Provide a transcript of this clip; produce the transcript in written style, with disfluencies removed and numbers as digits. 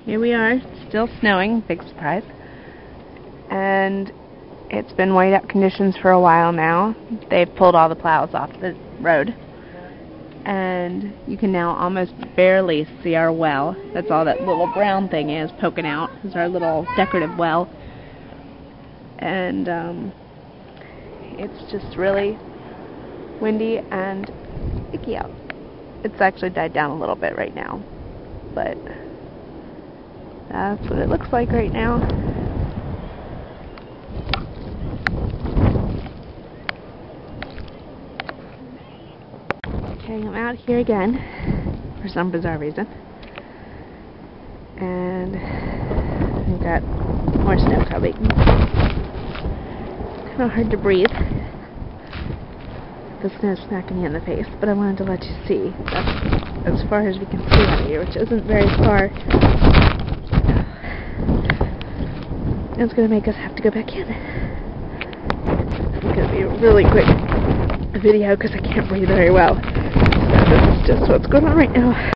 Here we are, still snowing, big surprise. And it's been whiteout conditions for a while now. They've pulled all the plows off the road. And you can now almost barely see our well. That's all that little brown thing is poking out, is our little decorative well. And it's just really windy and icky out. It's actually died down a little bit right now, but that's what it looks like right now. Okay, I'm out here again for some bizarre reason, and we've got more snow coming. It's kind of hard to breathe. The snow's smacking me in the face, but I wanted to let you see. That's as far as we can see out here, which isn't very far. It's going to make us have to go back in. It's going to be a really quick video because I can't breathe very well. So this is just what's going on right now.